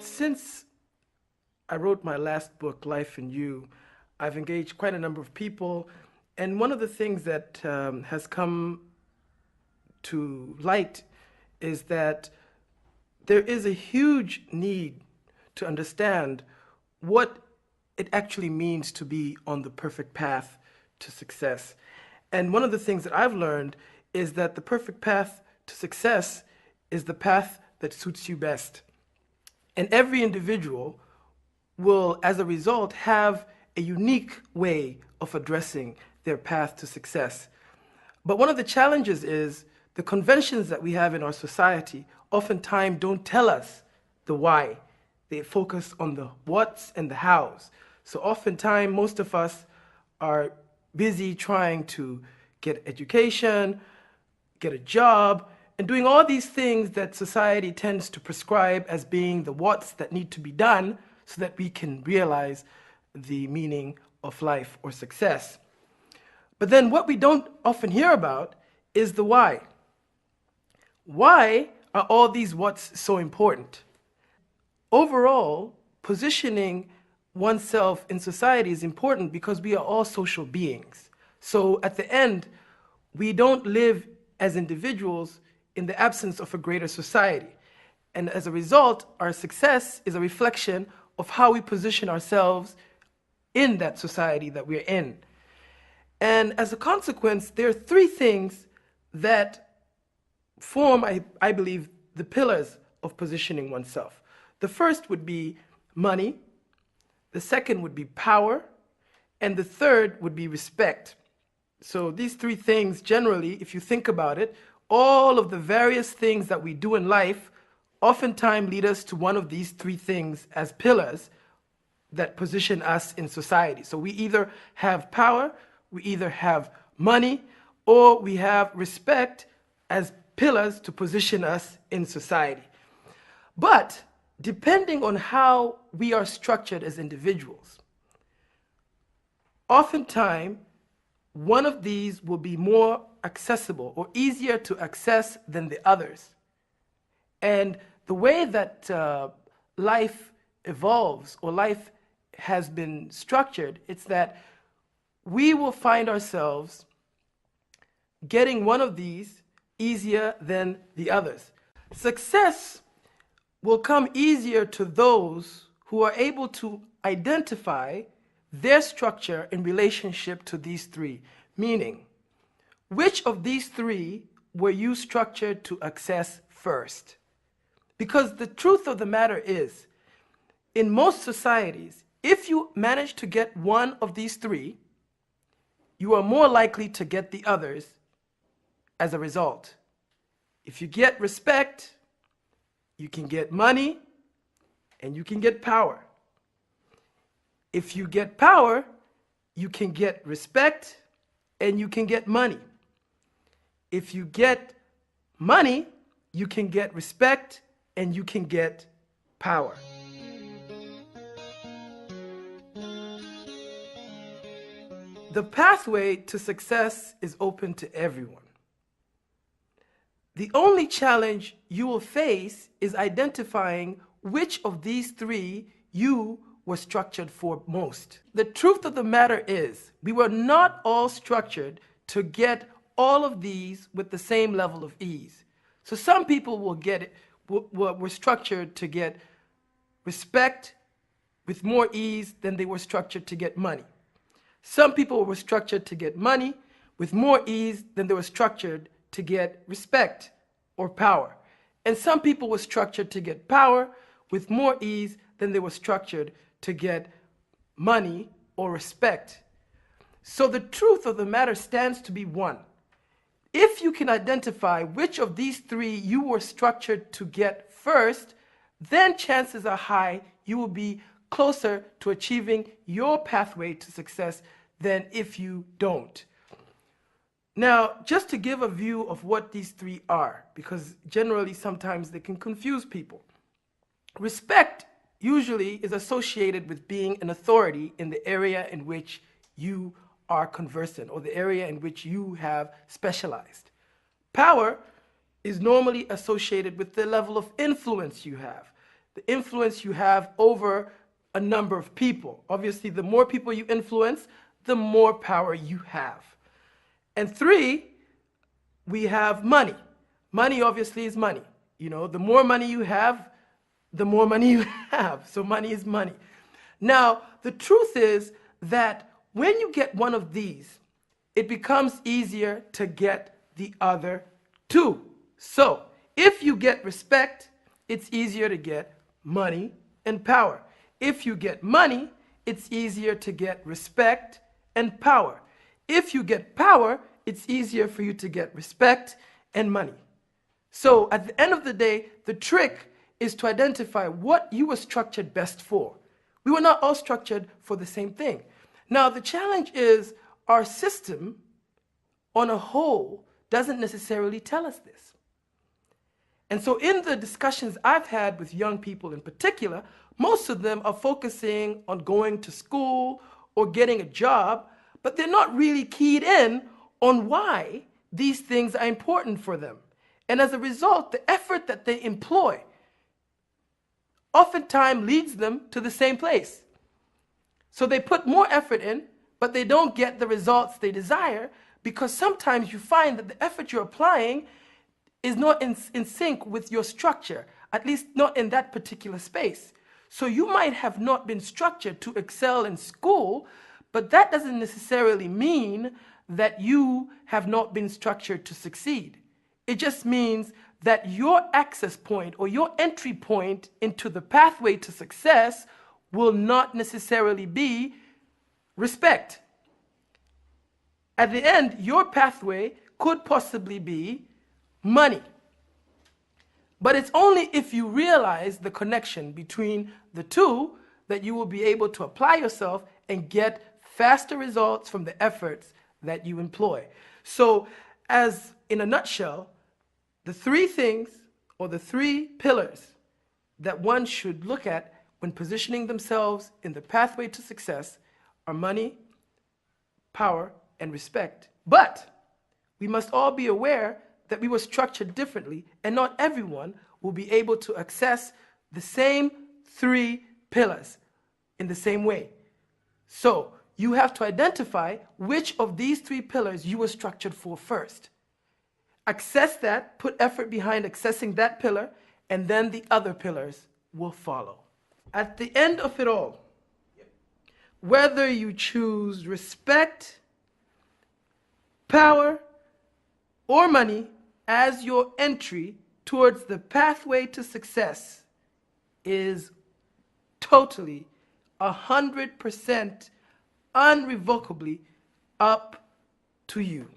Since I wrote my last book, Life in You, I've engaged quite a number of people, and one of the things that has come to light is that there is a huge need to understand what it actually means to be on the perfect path to success. And one of the things that I've learned is that the perfect path to success is the path that suits you best. And every individual will, as a result, have a unique way of addressing their path to success. But one of the challenges is the conventions that we have in our society oftentimes don't tell us the why. They focus on the what's and the hows. So oftentimes, most of us are busy trying to get education, get a job, and doing all these things that society tends to prescribe as being the what's that need to be done so that we can realize the meaning of life or success. But then what we don't often hear about is the why. Why are all these what's so important? Overall, positioning oneself in society is important because we are all social beings. So at the end, we don't live as individuals in the absence of a greater society. And as a result, our success is a reflection of how we position ourselves in that society that we're in. And as a consequence, there are three things that form, I believe, the pillars of positioning oneself. The first would be money, the second would be power, and the third would be respect. So these three things, generally, if you think about it, all of the various things that we do in life oftentimes lead us to one of these three things as pillars that position us in society. So we either have power, we either have money, or we have respect as pillars to position us in society. But depending on how we are structured as individuals, oftentimes one of these will be more accessible or easier to access than the others. And the way that life evolves or life has been structured, it's that we will find ourselves getting one of these easier than the others. Success will come easier to those who are able to identify their structure in relationship to these three, meaning, which of these three were you structured to access first? Because the truth of the matter is, in most societies, if you manage to get one of these three, you are more likely to get the others as a result. If you get respect, you can get money, and you can get power. If you get power, you can get respect, and you can get money. If you get money, you can get respect, and you can get power. The pathway to success is open to everyone. The only challenge you will face is identifying which of these three you were structured for most. The truth of the matter is, we were not all structured to get all of these with the same level of ease. So some people will get it, were structured to get respect with more ease than they were structured to get money. Some people were structured to get money with more ease than they were structured to get respect or power. And some people were structured to get power with more ease than they were structured to get money or respect. So the truth of the matter stands to be one. If you can identify which of these three you were structured to get first, then chances are high you will be closer to achieving your pathway to success than if you don't. Now, just to give a view of what these three are, because generally sometimes they can confuse people. Respect usually is associated with being an authority in the area in which you are conversant or the area in which you have specialized. Power is normally associated with the level of influence you have. the influence you have over a number of people. Obviously, the more people you influence, the more power you have. And 3, we have money. Money obviously is money. You know, the more money you have, the more money you have. So money is money. Now, the truth is that when you get one of these, it becomes easier to get the other 2. So if you get respect, it's easier to get money and power. If you get money, it's easier to get respect and power. If you get power, it's easier for you to get respect and money. So at the end of the day, the trick is to identify what you were structured best for. We were not all structured for the same thing. Now, the challenge is our system on a whole doesn't necessarily tell us this. And so in the discussions I've had with young people in particular, most of them are focusing on going to school or getting a job, but they're not really keyed in on why these things are important for them. And as a result, the effort that they employ oftentimes leads them to the same place. So they put more effort in, but they don't get the results they desire, because sometimes you find that the effort you're applying is not in sync with your structure, at least not in that particular space. So you might have not been structured to excel in school, but that doesn't necessarily mean that you have not been structured to succeed. It just means that your access point or your entry point into the pathway to success will not necessarily be respect. At the end, your pathway could possibly be money. But it's only if you realize the connection between the two that you will be able to apply yourself and get faster results from the efforts that you employ. So, as in a nutshell, the 3 things or the 3 pillars that one should look at when positioning themselves in the pathway to success are money, power, and respect. But we must all be aware that we were structured differently, and not everyone will be able to access the same 3 pillars in the same way. So you have to identify which of these 3 pillars you were structured for first. Access that, put effort behind accessing that pillar, and then the other pillars will follow. At the end of it all, whether you choose respect, power, or money as your entry towards the pathway to success is totally 100% unrevocably up to you.